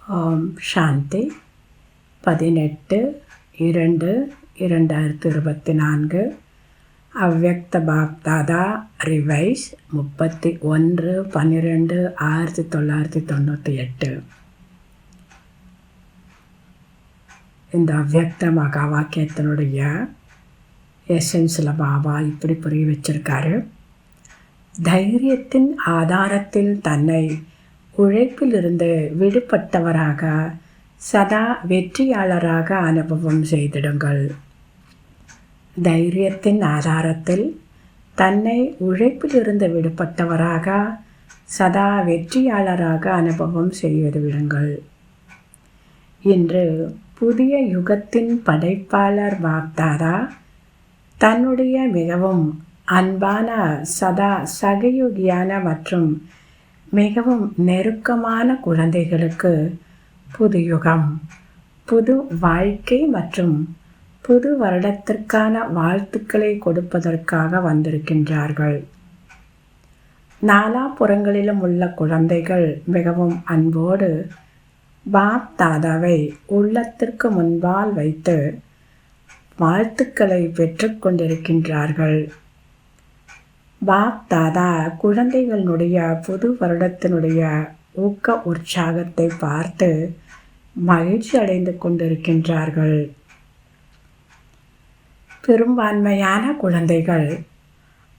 ஓம் சாந்தி. 18/2/2024 அவ்யக்த பாப்தாதா ரிவைஸ் 31/12/1998. இந்த அவ்யக்த மகா வாக்கியத்தினுடைய எசன்ஸில் பாபா இப்படி புரிய வச்சிருக்காரு. தைரியத்தின் ஆதாரத்தில் தன்னை உழைப்பிலிருந்து விடுபட்டவராக சதா வெற்றியாளராக அனுபவம் செய்திடுங்கள். தைரியத்தின் ஆதாரத்தில் தன்னை உழைப்பிலிருந்து விடுபட்டவராக சதா வெற்றியாளராக அனுபவம் செய்து விடுங்கள். இன்று புதிய யுகத்தின் படைப்பாளர் பாப்தாதா தன்னுடைய மிகவும் அன்பான சதா சகயோகியான மற்றும் மிகவும் நெருக்கமான குழந்தைகளுக்கு புது யுகம், புது வாழ்க்கை மற்றும் புது வருடத்திற்கான வாழ்த்துக்களை கொடுப்பதற்காக வந்திருக்கின்றார்கள். நாலாபுறங்களிலும் உள்ள குழந்தைகள் மிகவும் அன்போடு பாப் தாதாவை உள்ளத்திற்கு முன்பால் வைத்து வாழ்த்துக்களை பெற்றுக்கொண்டிருக்கின்றார்கள். பாப் தாதா குழந்தைகளுடைய புது வருடத்தினுடைய ஊக்க உற்சாகத்தை பார்த்து மகிழ்ச்சி அடைந்து கொண்டிருக்கின்றார்கள். பெரும்பான்மையான குழந்தைகள்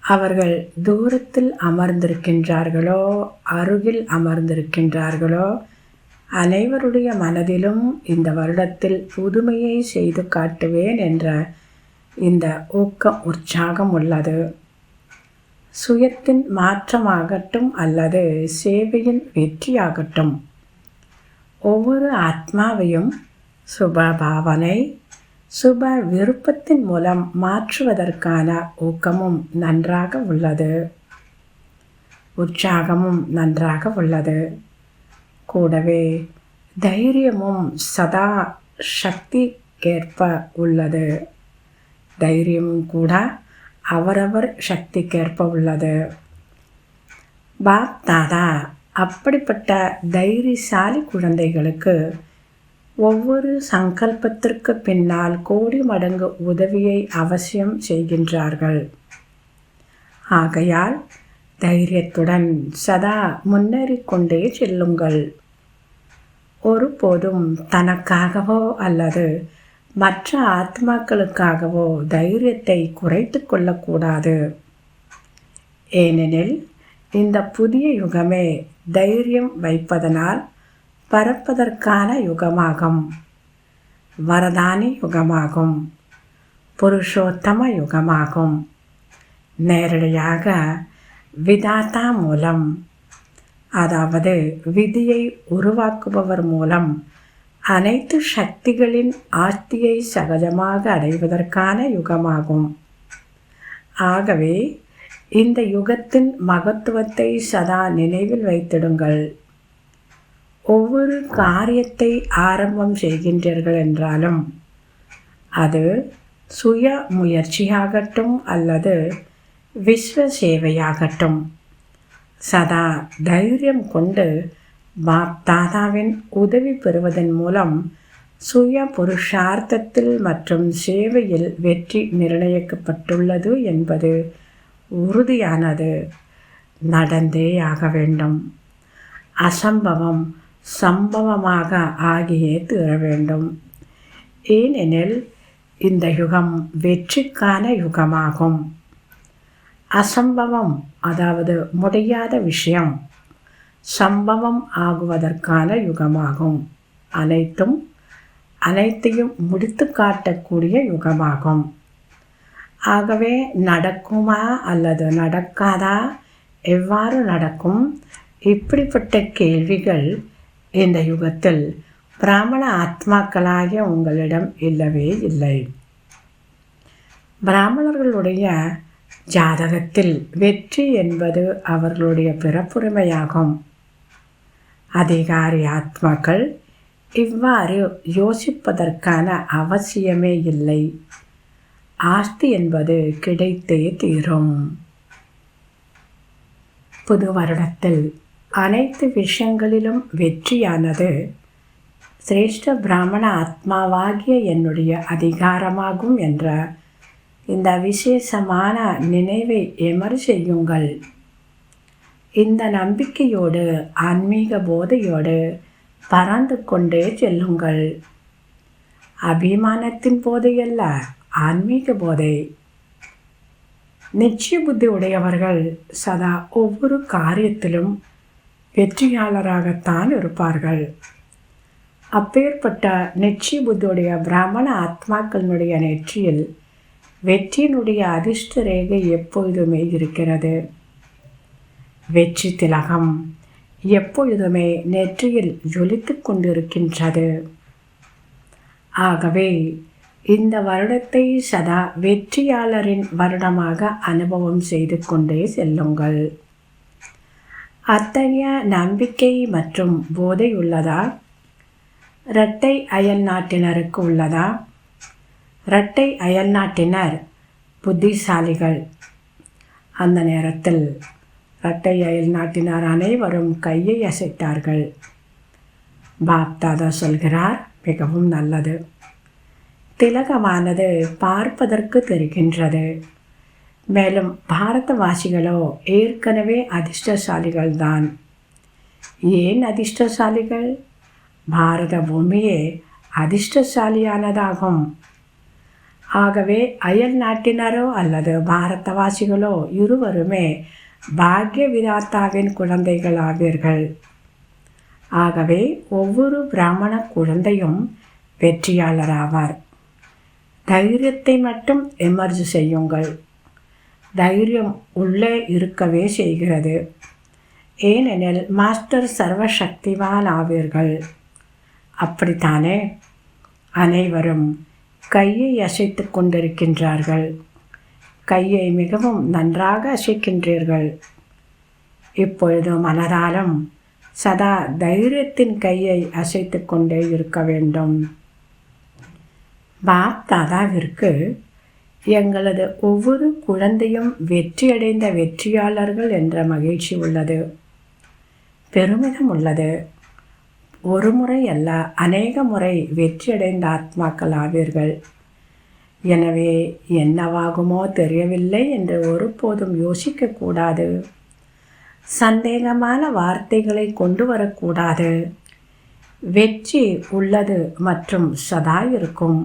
அவர்கள் தூரத்தில் அமர்ந்திருக்கின்றார்களோ அருகில் அமர்ந்திருக்கின்றார்களோ அனைவருடைய மனதிலும் இந்த வருடத்தில் புதுமையை செய்து காட்டுவேன் என்ற இந்த ஊக்க உற்சாகம் உள்ளது. சுயத்தின் மாற்றமாகட்டும் அல்லது சேவையின் வெற்றியாகட்டும், ஒவ்வொரு ஆத்மாவையும் சுப பாவனை, சுப விருப்பத்தின் மூலம் மாற்றுவதற்கான ஊக்கமும் நன்றாக உள்ளது, உற்சாகமும் நன்றாக உள்ளது. கூடவே தைரியமும் சதா சக்திக்கேற்ப உள்ளது. தைரியமும் கூட அவரவர் சக்திக்கேற்ப உள்ளது. பாப் தாதா அப்படிப்பட்ட தைரியசாலி குழந்தைகளுக்கு ஒவ்வொரு சங்கல்பத்திற்கு பின்னால் கோடி மடங்கு உதவியை அவசியம் செய்கின்றார்கள். ஆகையால் தைரியத்துடன் சதா முன்னேறிக்கொண்டே செல்லுங்கள். ஒருபோதும் தனக்காகவோ அல்லது மற்ற ஆத்மாக்களுக்காகவோ தைரியத்தை குறைத்து கொள்ளக்கூடாது. ஏனெனில் இந்த புதிய யுகமே தைரியம் வைப்பதனால் பறப்பதற்கான யுகமாகும், வரதானி யுகமாகும், புருஷோத்தம யுகமாகும். நேரடியாக விதாத்தா மூலம், அதாவது விதியை உருவாக்குபவர் மூலம் அனைத்து சக்திகளின் ஆஸ்தியை சகஜமாக அடைவதற்கான யுகமாகும். ஆகவே இந்த யுகத்தின் மகத்துவத்தை சதா நினைவில் வைத்திடுங்கள். ஒவ்வொரு காரியத்தை ஆரம்பம் செய்கின்றீர்கள் என்றாலும் அது சுய முயற்சியாகட்டும் அல்லது விஸ்வ சேவையாகட்டும், சதா தைரியம் கொண்டு பாப் தாதாவின் உதவி பெறுவதன் மூலம் சுய புருஷார்த்தத்தில் மற்றும் சேவையில் வெற்றி நிர்ணயிக்கப்பட்டுள்ளது என்பது உறுதியானது. நடந்தே ஆக வேண்டும். அசம்பவம் சம்பவமாக ஆகியே தீர வேண்டும். ஏனெனில் இந்த யுகம் வெற்றிக்கான யுகமாகும். அசம்பவம் அதாவது முடியாத விஷயம் சம்பவம் ஆகுவதற்கான யுகமாகும். அனைத்தையும் முடித்து காட்டக்கூடிய யுகமாகும். ஆகவே நடக்குமா அல்லது நடக்காதா, எவ்வாறு நடக்கும், இப்படிப்பட்ட கேள்விகள் இந்த யுகத்தில் பிராமண ஆத்மாக்களாகிய உங்களிடம் இல்லவே இல்லை. பிராமணர்களுடைய ஜாதகத்தில் வெற்றி என்பது அவர்களுடைய பிறப்புரிமையாகும். அதிகாரி ஆத்மாக்கள் இவ்வாறு யோசிப்பதற்கான அவசியமே இல்லை. ஆஸ்தி என்பது கிடைத்தே தீரும். புது வருடத்தில் அனைத்து விஷயங்களிலும் வெற்றியானது சிரேஷ்ட பிராமண ஆத்மாவாகிய என்னுடைய அதிகாரமாகும் என்ற இந்த விசேஷமான நினைவை எமர் செய்யுங்கள். இந்த நம்பிக்கையோடு ஆன்மீக போதையோடு பறந்து கொண்டே செல்லுங்கள். அபிமானத்தின் போதையல்ல, ஆன்மீக போதை. நிச்சய புத்தி உடையவர்கள் சதா ஒவ்வொரு காரியத்திலும் வெற்றியாளராகத்தான் இருப்பார்கள். அப்பேற்பட்ட நிச்சய புத்தியுடைய பிராமண ஆத்மாக்களினுடைய நெற்றியில் வெற்றியினுடைய அதிர்ஷ்ட ரேகை எப்பொழுதுமே இருக்கிறது. வெற்றி திலகம் எப்பொழுதுமே நெற்றியில் ஜொலித்து கொண்டிருக்கின்றது. ஆகவே இந்த வருடத்தை சதா வெற்றியாளரின் வருடமாக அனுபவம் செய்து கொண்டே செல்லுங்கள். அத்தகைய நம்பிக்கை மற்றும் போதை உள்ளதா? இரட்டை அயல் நாட்டினருக்கு உள்ளதா? இரட்டை அயல் நாட்டினர் புத்திசாலிகள். அந்த நேரத்தில் இரட்டை அயல் நாட்டினர் அனைவரும் கையை அசைத்தார்கள். பாப்தாதா சொல்கிறார், மிகவும் நல்லது. திலகமானது பார்ப்பதற்கு தெரிகின்றது. மேலும் பாரதவாசிகளோ ஏற்கனவே அதிர்ஷ்டசாலிகள்தான். ஏன் அதிர்ஷ்டசாலிகள்? பாரத பூமியே அதிர்ஷ்டசாலியானதாகும். ஆகவே அயல் நாட்டினரோ அல்லது பாரதவாசிகளோ இருவருமே பாக்ய விதாத்தாவின் குழந்தைகள் ஆவீர்கள். ஆகவே ஒவ்வொரு பிராமண குழந்தையும் வெற்றியாளராவார். தைரியத்தை மட்டும் எமர்ஜ் செய்யுங்கள். தைரியம் உள்ளே இருக்கவே செய்கிறது. ஏனெனில் மாஸ்டர் சர்வசக்திவான் ஆவீர்கள். அப்படித்தானே? அனைவரும் கையை அசைத்து கொண்டிருக்கின்றார்கள். கையை மிகவும் நன்றாக அசைக்கின்றீர்கள். இப்பொழுது மனதாலும் சதா தைரியத்தின் கையை அசைத்து கொண்டே இருக்க வேண்டும். பாப்தாதாவிற்கு எங்களது ஒவ்வொரு குழந்தையும் வெற்றியடைந்த வெற்றியாளர்கள் என்ற மகிழ்ச்சி உள்ளது, பெருமிதம் உள்ளது. ஒரு முறை அல்ல, அநேக முறை வெற்றியடைந்த ஆத்மாக்கள் ஆவீர்கள். எனவே என்னவாகுமோ தெரியவில்லை என்று ஒருபோதும் யோசிக்கக்கூடாது. சந்தேகமான வார்த்தைகளை கொண்டு வரக்கூடாது. வெற்றி உள்ளது மற்றும் சதா இருக்கும்.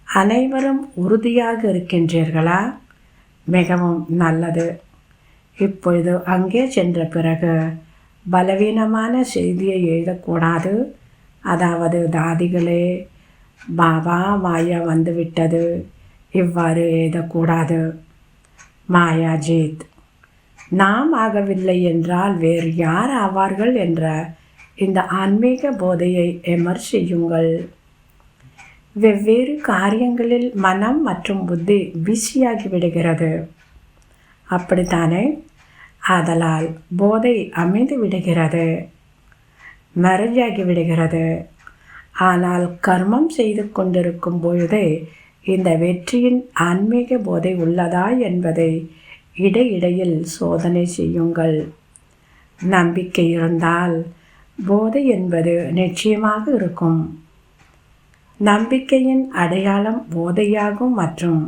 அனைவரும் உறுதியாக இருக்கின்றீர்களா? மிகவும் நல்லது. இப்பொழுது அங்கே சென்ற பிறகு பலவீனமான செய்தியை எழுதக்கூடாது. அதாவது தாதிகளே, பாபா மாயா வந்துவிட்டது, இவ்வாறு எழுதக்கூடாது. மாயாஜீத், நாம் ஆகவில்லை என்றால் வேறு யார் ஆவார்கள் என்ற இந்த ஆன்மீக போதையை எமர் செய்யுங்கள். வெவ்வேறு காரியங்களில் மனம் மற்றும் புத்தி பிஸியாகி விடுகிறது. அப்படித்தானே? ஆதலால் போதை அமைந்து விடுகிறது, மறைஞ்சாகி விடுகிறது. ஆனால் கர்மம் செய்து கொண்டிருக்கும் பொழுதே இந்த வெற்றியின் ஆன்மீக போதை உள்ளதா என்பதை இடையிடையில் சோதனை செய்யுங்கள். நம்பிக்கை இருந்தால் போதை என்பது நிச்சயமாக இருக்கும். நம்பிக்கையின் அடையாளம் போதையாகும் மற்றும்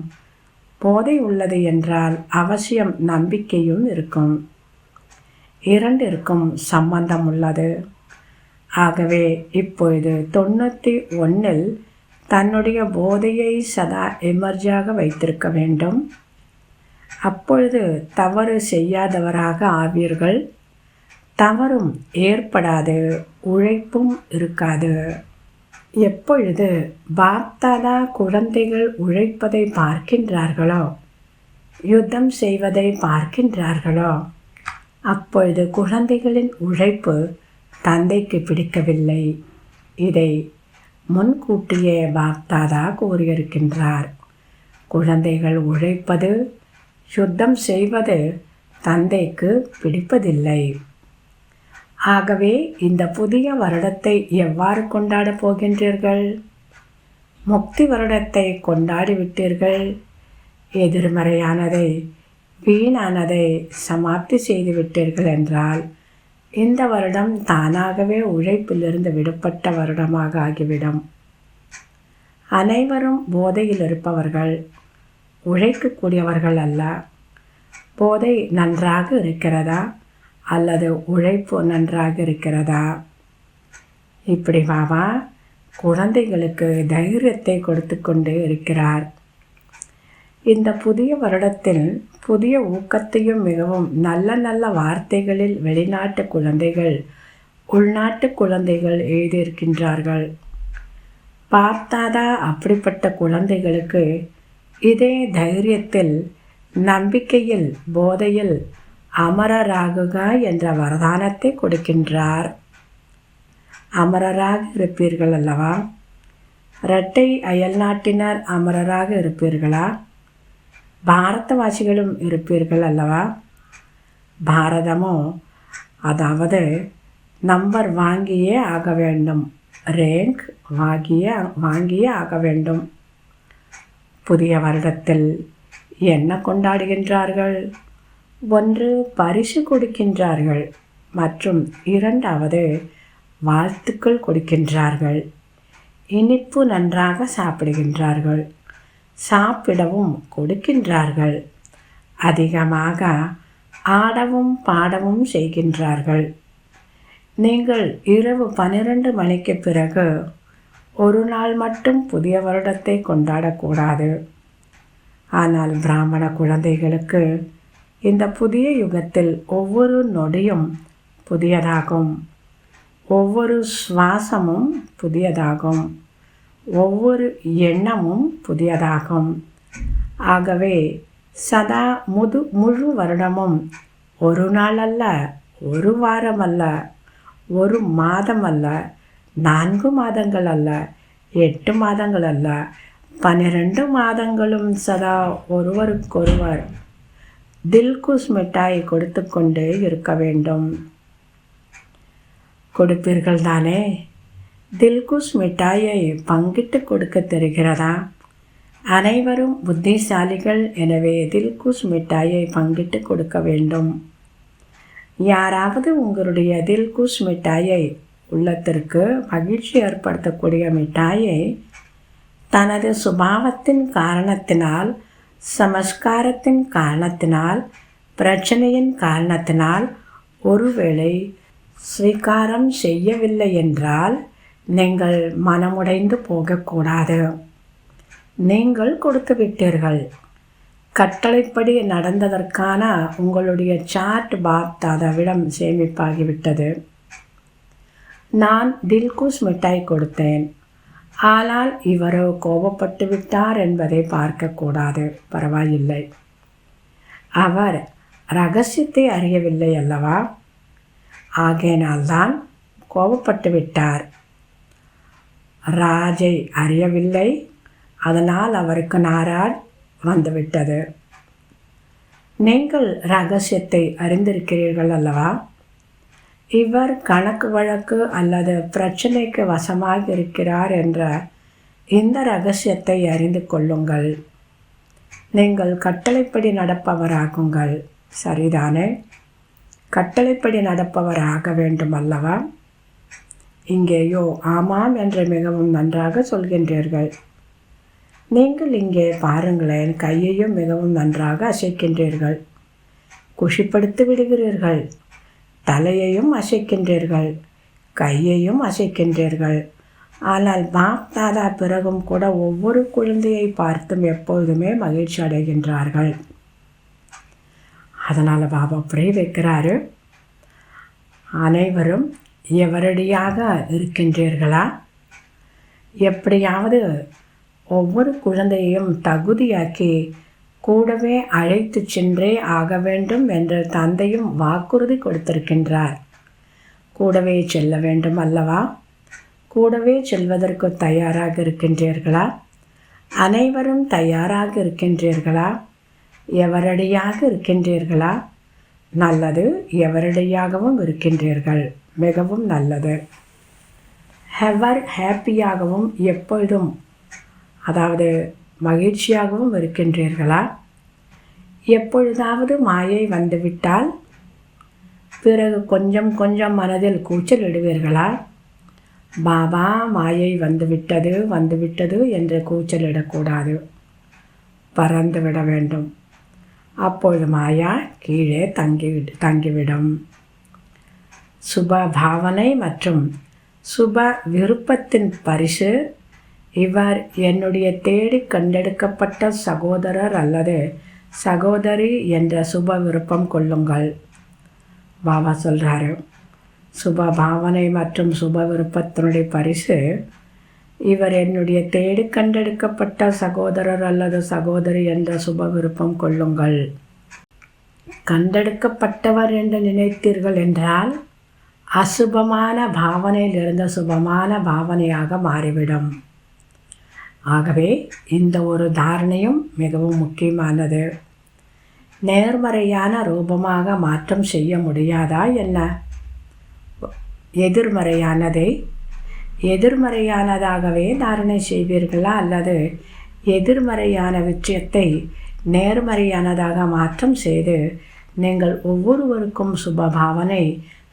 போதை உள்ளது என்றால் அவசியம் நம்பிக்கையும் இருக்கும். இரண்டிற்கும் சம்பந்தம் உள்ளது. ஆகவே இப்பொழுது 91 தன்னுடைய போதையை சதா எமர்ஜாக வைத்திருக்க வேண்டும். அப்பொழுது தவறு செய்யாதவராக ஆவீர்கள். தவறும் ஏற்படாது, உழைப்பும் இருக்காது. எப்பொழுது பாப்தாதா குழந்தைகள் உழைப்பதை பார்க்கின்றார்களோ, யுத்தம் செய்வதை பார்க்கின்றார்களோ, அப்பொழுது குழந்தைகளின் உழைப்பு தந்தைக்கு பிடிக்கவில்லை. இதை முன்கூட்டியே பாப்தாதா கூறியிருக்கின்றார். குழந்தைகள் உழைப்பது, யுத்தம் செய்வது தந்தைக்கு பிடிப்பதில்லை. ஆகவே இந்த புதிய வருடத்தை எவ்வாறு கொண்டாடப் போகின்றீர்கள்? முக்தி வருடத்தை கொண்டாடிவிட்டீர்கள். எதிர்மறையானதை, வீணானதை சமாப்தி செய்துவிட்டீர்கள் என்றால் இந்த வருடம் தானாகவே உழைப்பிலிருந்து விடுபட்ட வருடமாக ஆகிவிடும். அனைவரும் போதையில் இருப்பவர்கள், உழைக்கக்கூடியவர்கள் அல்ல. போதை நன்றாக இருக்கிறதா அல்லது உழைப்பு நன்றாக இருக்கிறதா? இப்படி பாபா குழந்தைகளுக்கு தைரியத்தை கொடுத்து கொண்டு இருக்கிறார். இந்த புதிய வருடத்தில் புதிய ஊக்கத்தையும் மிகவும் நல்ல நல்ல வார்த்தைகளில் வெளிநாட்டு குழந்தைகள், உள்நாட்டு குழந்தைகள் எழுதியிருக்கின்றார்கள். பார்த்தாதா அப்படிப்பட்ட குழந்தைகளுக்கு இதே தைரியத்தில், நம்பிக்கையில், போதையில் அமரராகுக என்ற வரதானத்தை கொடுக்கின்றார். அமரராக இருப்பீர்கள் அல்லவா? இரட்டை அயல்நாட்டினர் அமரராக இருப்பீர்களா? பாரதவாசிகளும் இருப்பீர்கள் அல்லவா? பாரதமோ அதாவது நம்பர் வாங்கியே ஆக வேண்டும், ரேங்க் வாங்கியே ஆக வேண்டும். புதிய வருடத்தில் என்ன கொண்டாடுகின்றார்கள்? ஒன்று, பரிசு கொடுக்கின்றார்கள் மற்றும் இரண்டாவது வாழ்த்துக்கள் கொடுக்கின்றார்கள். இனிப்பு நன்றாக சாப்பிடுகின்றார்கள், சாப்பிடவும் கொடுக்கின்றார்கள். அதிகமாக ஆடவும் பாடவும் செய்கின்றார்கள். நீங்கள் இரவு 12 மணிக்கு பிறகு ஒரு நாள் மட்டும் புதிய வருடத்தை கொண்டாடக்கூடாது. ஆனால் பிராமண குழந்தைகளுக்கு இந்த புதிய யுகத்தில் ஒவ்வொரு நொடியும் புதியதாகும், ஒவ்வொரு சுவாசமும் புதியதாகும், ஒவ்வொரு எண்ணமும் புதியதாகும். ஆகவே சதா முழு வருடமும் ஒரு நாள் அல்ல, ஒரு வாரம் அல்ல, ஒரு மாதம் அல்ல, 4 மாதங்கள் அல்ல, 8 மாதங்கள் அல்ல, 12 மாதங்களும் சதா ஒருவருக்கொருவர் தில்குஷ் மிட்டாய் கொடுத்து கொண்டே இருக்க வேண்டும். கொடுப்பீர்கள் தானே? தில்குஷ் மிட்டாயை பங்கிட்டு கொடுக்க தெரிகிறதா? அனைவரும் புத்திசாலிகள், எனவே தில்குஷ் மிட்டாயை பங்கிட்டு கொடுக்க வேண்டும். யாராவது உங்களுடைய தில்குஷ் மிட்டாயை, உள்ளத்திற்கு மகிழ்ச்சி ஏற்படுத்தக்கூடிய மிட்டாயை, தனது சுபாவத்தின் காரணத்தினால், சமஸ்காரத்தின் காரணத்தினால், பிரச்சனையின் காரணத்தினால் ஒருவேளை ஸ்வீகாரம் செய்யவில்லை என்றால் நீங்கள் மனமுடைந்து போகக்கூடாது. நீங்கள் கொடுத்து விட்டீர்கள். கட்டளைப்படி நடந்ததற்கான உங்களுடைய சார்ட் பாப் தாதாவிடம் சேமிப்பாகிவிட்டது. நான் தில்குஷ் மிட்டாய் கொடுத்தேன், ஆனால் இவரோ கோபப்பட்டு விட்டார் என்பதை பார்க்கக்கூடாது. பரவாயில்லை, அவர் ரகசியத்தை அறியவில்லை அல்லவா? ஆகையினால்தான் கோபப்பட்டு விட்டார். ராஜை அறியவில்லை, அதனால் அவருக்கு நாராஜ் வந்துவிட்டது. நீங்கள் ரகசியத்தை அறிந்திருக்கிறீர்கள் அல்லவா? இவர் கணக்கு வழக்கு அல்லது பிரச்சனைக்கு வசமாக இருக்கிறார் என்ற இந்த ரகசியத்தை அறிந்து கொள்ளுங்கள். நீங்கள் கட்டளைப்படி நடப்பவராகுங்கள். சரிதானே? கட்டளைப்படி நடப்பவர் ஆக வேண்டும் அல்லவா? இங்கேயோ ஆமாம் என்று மிகவும் நன்றாக சொல்கின்றீர்கள். நீங்கள் இங்கே பாருங்களேன், கையையும் மிகவும் நன்றாக அசைக்கின்றீர்கள், குஷிப்படுத்தி விடுகிறீர்கள். தலையையும் அசைக்கின்றீர்கள், கையையும் அசைக்கின்றீர்கள். ஆனால் பாப் தாதா பிறகும் கூட ஒவ்வொரு குழந்தையை பார்த்தும் எப்பொழுதுமே மகிழ்ச்சி அடைகின்றார்கள். அதனால் பாபா புரிய வைக்கிறாரு, அனைவரும் எவரடியாக இருக்கின்றீர்களா? எப்படியாவது ஒவ்வொரு குழந்தையையும் தகுதியாக்கி கூடவே அழைத்து சென்றே ஆக வேண்டும் என்று தந்தையும் வாக்குறுதி கொடுத்திருக்கின்றார். கூடவே செல்ல வேண்டும் அல்லவா? கூடவே செல்வதற்கு தயாராக இருக்கின்றீர்களா? அனைவரும் தயாராக இருக்கின்றீர்களா? எவரடியாக இருக்கின்றீர்களா? நல்லது, எவரடியாகவும் இருக்கின்றீர்கள், மிகவும் நல்லது. எவர் ஹாப்பியாகவும் எப்பொழுதும், அதாவது மகிழ்ச்சியாகவும் இருக்கின்றீர்களா? எப்பொழுதாவது மாயை வந்துவிட்டால் பிறகு கொஞ்சம் கொஞ்சம் மனதில் கூச்சலிடுவீர்களா? பாபா, மாயை வந்துவிட்டது என்று கூச்சலிடக்கூடாது, பறந்துவிட வேண்டும். அப்பொழுது மாயா கீழே தங்கிவிடும். சுப பாவனை மற்றும் சுப விருப்பத்தின் பரிசு. இவர் என்னுடைய தேடி கண்டெடுக்கப்பட்ட சகோதரர் அல்லது சகோதரி என்ற சுப விருப்பம் கொள்ளுங்கள். பாபா சொல்கிறாரு, சுப பாவனை மற்றும் சுப விருப்பத்தினுடைய பரிசு. இவர் என்னுடைய தேடி கண்டெடுக்கப்பட்ட சகோதரர் அல்லது சகோதரி என்ற சுப விருப்பம் கொள்ளுங்கள். கண்டெடுக்கப்பட்டவர் என்று நினைத்தீர்கள் என்றால் அசுபமான பாவனையில் இருந்த சுபமான பாவனையாக மாறிவிடும். ஆகவே இந்த ஒரு தாரணையும் மிகவும் முக்கியமானது. நேர்மறையான ரூபமாக மாற்றம் செய்ய முடியாதா என்ன? எதிர்மறையானதாகவே தாரணை செய்வீர்களா அல்லது எதிர்மறையான விஷயத்தை நேர்மறையானதாக மாற்றம் செய்து நீங்கள் ஒவ்வொருவருக்கும் சுப பாவனை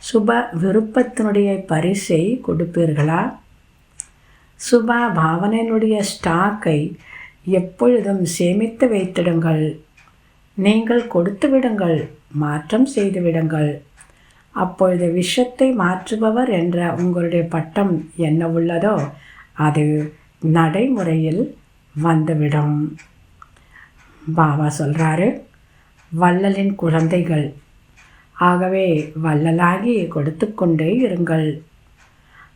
சுப விருப்பத்தினுடைய பரிசை கொடுப்பீர்களா? சுப பாவனையினுடைய ஸ்டாக்கை எப்பொழுதும் சேமித்து வைத்திடுங்கள். நீங்கள் கொடுத்து விடுங்கள், மாற்றம் செய்து விடுங்கள். அப்பொழுது விஷத்தை மாற்றுபவர் என்ற உங்களுடைய பட்டம் என்ன உள்ளதோ அது நடைமுறையில் வந்துவிடும். பாபா சொல்கிறாரு, வள்ளலின் குழந்தைகள். ஆகவே வள்ளலாகி கொடுத்து கொண்டே இருங்கள்.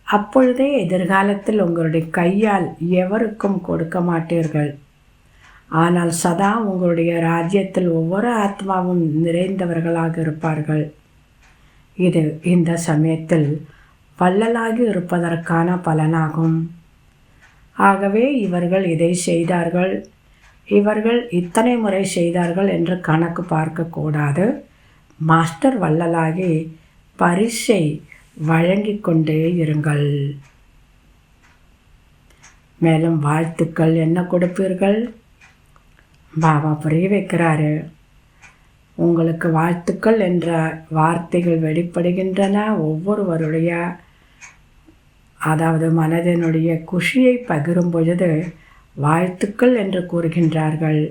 அப்பொழுதே எதிர்காலத்தில் உங்களுடைய கையால் எவருக்கும் கொடுக்க மாட்டீர்கள். ஆனால் சதா உங்களுடைய ராஜ்யத்தில் ஒவ்வொரு ஆத்மாவும் நிறைந்தவர்களாக இருப்பார்கள். இது இந்த சமயத்தில் வள்ளலாகி இருப்பதற்கான பலனாகும். ஆகவே இவர்கள் இதை செய்தார்கள், இவர்கள் இத்தனை முறை செய்தார்கள் என்று கணக்கு பார்க்கக்கூடாது. மாஸ்டர் வள்ளலாகி பரிசை வழங்கி கொண்டே இருங்கள். மேலும் வாழ்த்துக்கள் என்ன கொடுப்பீர்கள்? பாபா புரிய வைக்கிறாரு. உங்களுக்கு வாழ்த்துக்கள் என்ற வார்த்தைகள் வெளிப்படுகின்றன. ஒவ்வொருவருடைய மனதினுடைய குஷியை பகிரும் பொழுது வாழ்த்துக்கள் என்று கூறுகின்றார்கள்.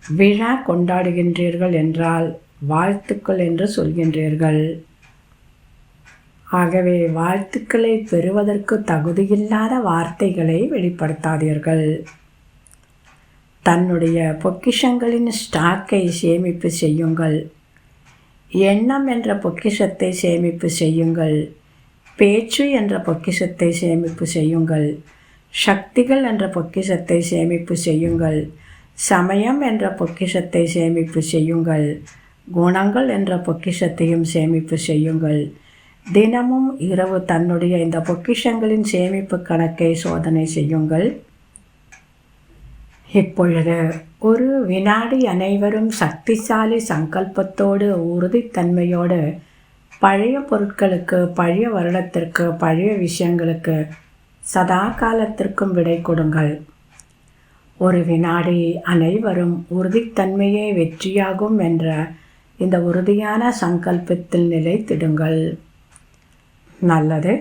விழா கொண்டாடுகின்றீர்கள் என்றால் வாழ்த்துக்கள் என்று சொல்கின்றீர்கள். ஆகவே வாழ்த்துக்களை பெறுவதற்கு தகுதியில்லாத வார்த்தைகளை வெளிப்படுத்தாதீர்கள். தன்னுடைய பொக்கிஷங்களின் ஸ்டாக்கை சேமிப்பு செய்யுங்கள். எண்ணம் என்ற பொக்கிஷத்தை சேமிப்பு செய்யுங்கள். பேச்சு என்ற பொக்கிஷத்தை சேமிப்பு செய்யுங்கள். சக்திகள் என்ற பொக்கிஷத்தை சேமிப்பு செய்யுங்கள். சமயம் என்ற பொக்கிஷத்தை சேமிப்பு செய்யுங்கள். குணங்கள் என்ற பொக்கிஷத்தையும் சேமிப்பு செய்யுங்கள். தினமும் இரவு தன்னுடைய இந்த பொக்கிஷங்களின் சேமிப்பு கணக்கை சோதனை செய்யுங்கள். இப்பொழுது ஒரு வினாடி அனைவரும் சக்திசாலி சங்கல்பத்தோடு உறுதித்தன்மையோடு பழைய பொருட்களுக்கு, பழைய வருடத்திற்கு, பழைய விஷயங்களுக்கு சதா காலத்திற்கும் விடை கொடுங்கள். ஒரு வினாடி அனைவரும் உறுதித்தன்மையே வெற்றியாகும் என்ற இந்த உறுதியான சங்கல்பத்தில் நிலைத்திடுங்கள். நல்லது.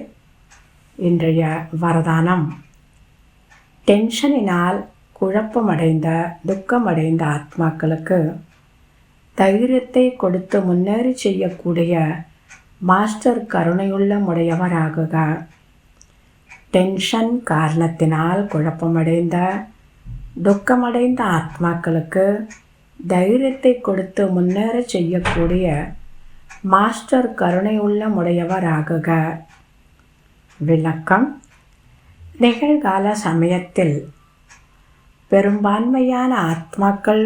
இன்றைய வரதானம்: டென்ஷனினால் குழப்பமடைந்த, துக்கமடைந்த ஆத்மாக்களுக்கு தைரியத்தை கொடுத்து முன்னேறி செய்யக்கூடிய மாஸ்டர் கருணையுள்ள உடையவராகுக. டென்ஷன் காரணத்தினால் குழப்பமடைந்த, துக்கமடைந்த ஆத்மாக்களுக்கு தைரியத்தை கொடுத்து முன்னேற செய்யக்கூடிய மாஸ்டர் கருணையுள்ள உடையவராகுக. விளக்கம்: நிகழ்கால சமயத்தில் பெரும்பான்மையான ஆத்மாக்கள்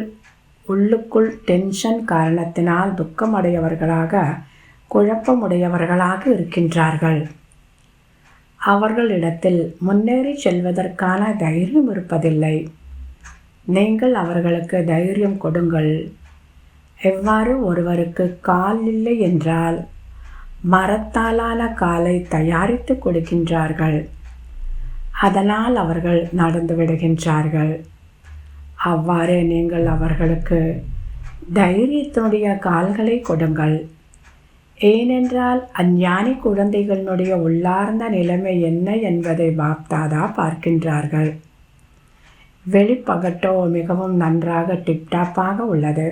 உள்ளுக்குள் டென்ஷன் காரணத்தினால் துக்கமுடையவர்களாக, குழப்பமுடையவர்களாக இருக்கின்றார்கள். அவர்களிடத்தில் முன்னேறி செல்வதற்கான தைரியம் இருப்பதில்லை. நீங்கள் அவர்களுக்கு தைரியம் கொடுங்கள். எவ்வாறு ஒருவருக்கு கால் இல்லை என்றால் மரத்தாலான காலை தயாரித்து கொடுக்கின்றார்கள், அதனால் அவர்கள் நடந்து விடுகின்றார்கள். அவ்வாறே நீங்கள் அவர்களுக்கு தைரியத்தினுடைய கால்களை கொடுங்கள். ஏனென்றால் அஞ்ஞானி குழந்தைகளுடைய உள்ளார்ந்த நிலைமை என்ன என்பதை பாப்தாதா பார்க்கின்றார்கள். வெளிப்பகட்டோ மிகவும் நன்றாக டிப்டாப்பாக உள்ளது.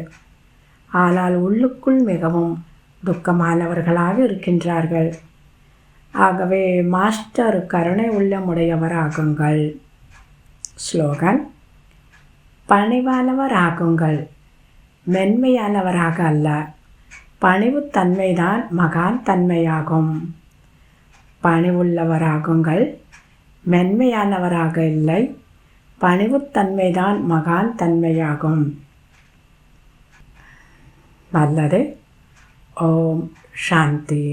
ஆனால் உள்ளுக்குள் மிகவும் துக்கமானவர்களாக இருக்கின்றார்கள். ஆகவே மாஸ்டர் கருணை உள்ளமுடையவராகுங்கள். ஸ்லோகன்: பணிவானவராகுங்கள், மென்மையானவராக அல்ல. பணிவுத்தன்மைதான் மகான் தன்மையாகும். பணிவுள்ளவராகுங்கள், மென்மையானவராக இல்லை. பணிவுத்தன்மைதான் மகான் தன்மையாகும். நல்லது. ஓம் சாந்தி.